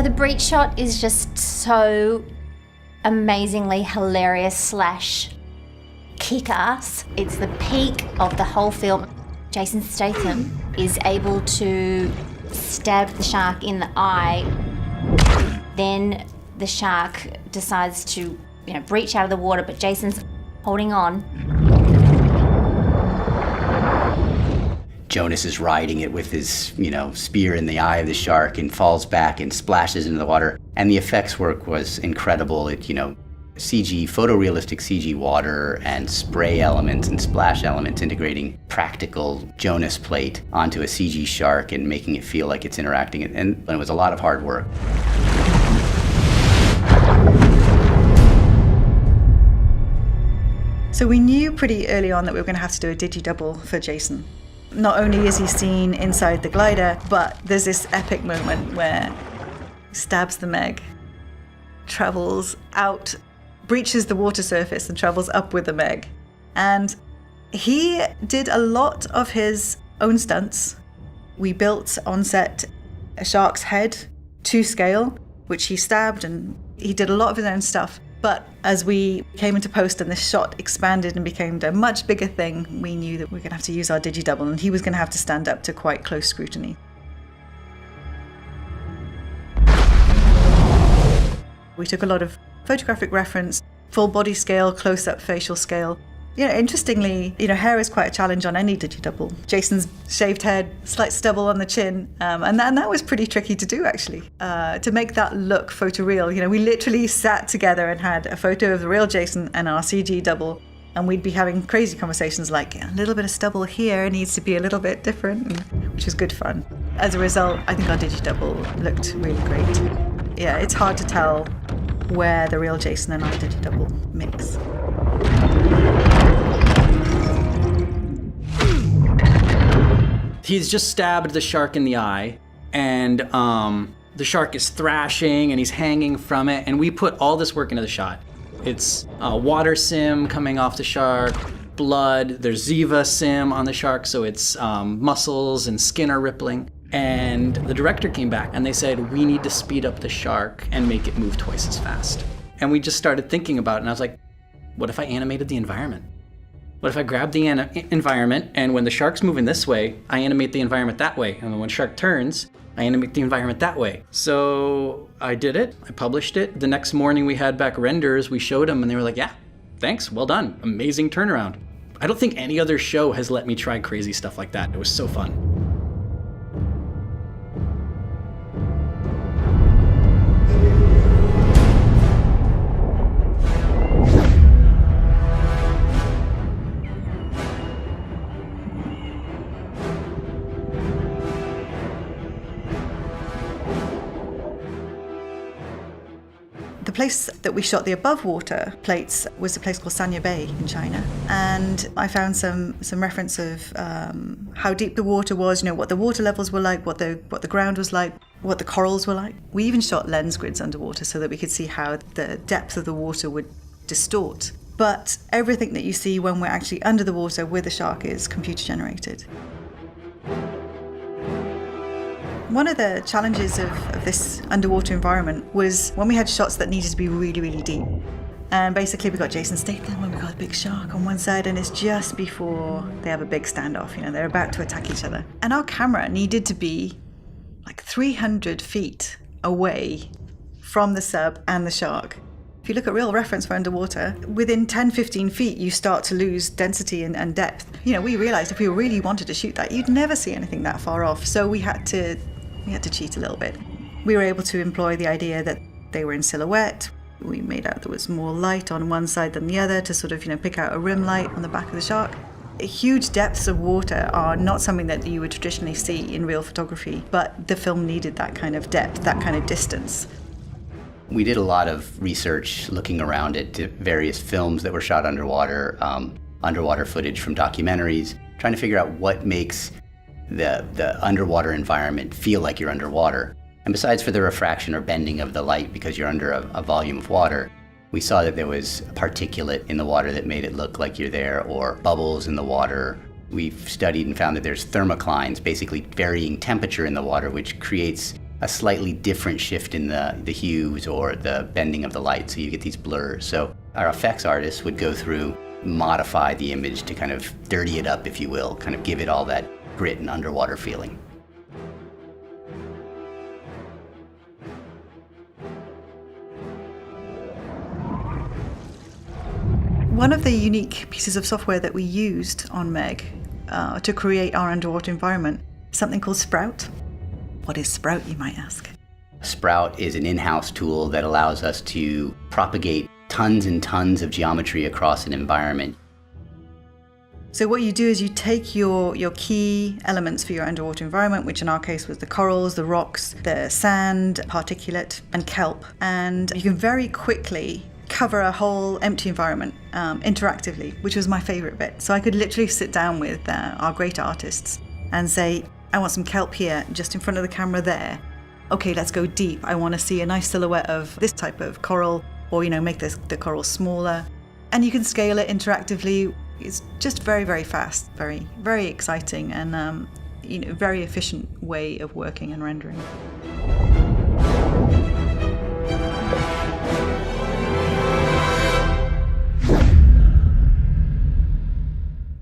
So the breach shot is just so amazingly hilarious / kick-ass. It's the peak of the whole film. Jason Statham is able to stab the shark in the eye. Then the shark decides to, breach out of the water, but Jason's holding on. Jonas is riding it with his, spear in the eye of the shark and falls back and splashes into the water. And the effects work was incredible. It, CG, photorealistic CG water and spray elements and splash elements integrating practical Jonas plate onto a CG shark and making it feel like it's interacting. And it was a lot of hard work. So we knew pretty early on that we were going to have to do a digi-double for Jason. Not only is he seen inside the glider, but there's this epic moment where he stabs the Meg, travels out, breaches the water surface and travels up with the Meg. And he did a lot of his own stunts. We built on set a shark's head to scale, which he stabbed, and he did a lot of his own stuff. But as we came into post and this shot expanded and became a much bigger thing, we knew that we were going to have to use our digi-double, and he was going to have to stand up to quite close scrutiny. We took a lot of photographic reference, full body scale, close-up facial scale. Interestingly, hair is quite a challenge on any digi-double. Jason's shaved head, slight stubble on the chin, and that was pretty tricky to do, actually, to make that look photoreal. We literally sat together and had a photo of the real Jason and our CG double, and we'd be having crazy conversations like, a little bit of stubble here needs to be a little bit different, which was good fun. As a result, I think our digi-double looked really great. Yeah, it's hard to tell where the real Jason and our digi-double mix. He's just stabbed the shark in the eye, and the shark is thrashing and he's hanging from it, and we put all this work into the shot. It's water sim coming off the shark, blood, there's Ziva sim on the shark, so it's muscles and skin are rippling. And the director came back and they said, we need to speed up the shark and make it move twice as fast. And we just started thinking about it, and I was like, what if I animated the environment? What if I grab the environment, and when the shark's moving this way, I animate the environment that way, and when the shark turns, I animate the environment that way. So I did it, I published it. The next morning we had back renders, we showed them, and they were like, yeah, thanks, well done, amazing turnaround. I don't think any other show has let me try crazy stuff like that. It was so fun. The place that we shot the above water plates was a place called Sanya Bay in China, and I found some reference of how deep the water was, what the water levels were like, what the ground was like, what the corals were like. We even shot lens grids underwater so that we could see how the depth of the water would distort. But everything that you see when we're actually under the water with the shark is computer generated. One of the challenges of this underwater environment was when we had shots that needed to be really, really deep. And basically we got Jason Statham and we got a big shark on one side, and it's just before they have a big standoff, they're about to attack each other. And our camera needed to be like 300 feet away from the sub and the shark. If you look at real reference for underwater, within 10-15 feet you start to lose density and depth. We realized if we really wanted to shoot that, you'd never see anything that far off. So we had to cheat a little bit. We were able to employ the idea that they were in silhouette. We made out there was more light on one side than the other to sort of, pick out a rim light on the back of the shark. Huge depths of water are not something that you would traditionally see in real photography, but the film needed that kind of depth, that kind of distance. We did a lot of research looking around at various films that were shot underwater, underwater footage from documentaries, trying to figure out what makes the underwater environment feel like you're underwater. And besides for the refraction or bending of the light because you're under a volume of water, we saw that there was particulate in the water that made it look like you're there, or bubbles in the water. We've studied and found that there's thermoclines, basically varying temperature in the water, which creates a slightly different shift in the hues or the bending of the light, so you get these blurs. So our effects artists would go through, modify the image to kind of dirty it up, if you will, kind of give it all that grit and underwater feeling. One of the unique pieces of software that we used on Meg to create our underwater environment is something called Sprout. What is Sprout, you might ask? Sprout is an in-house tool that allows us to propagate tons and tons of geometry across an environment. So what you do is you take your key elements for your underwater environment, which in our case was the corals, the rocks, the sand, particulate, and kelp, and you can very quickly cover a whole empty environment interactively, which was my favorite bit. So I could literally sit down with our great artists and say, I want some kelp here, just in front of the camera there. Okay, let's go deep. I want to see a nice silhouette of this type of coral, or, make the coral smaller. And you can scale it interactively. It's just very, very fast, very, very exciting, and very efficient way of working and rendering.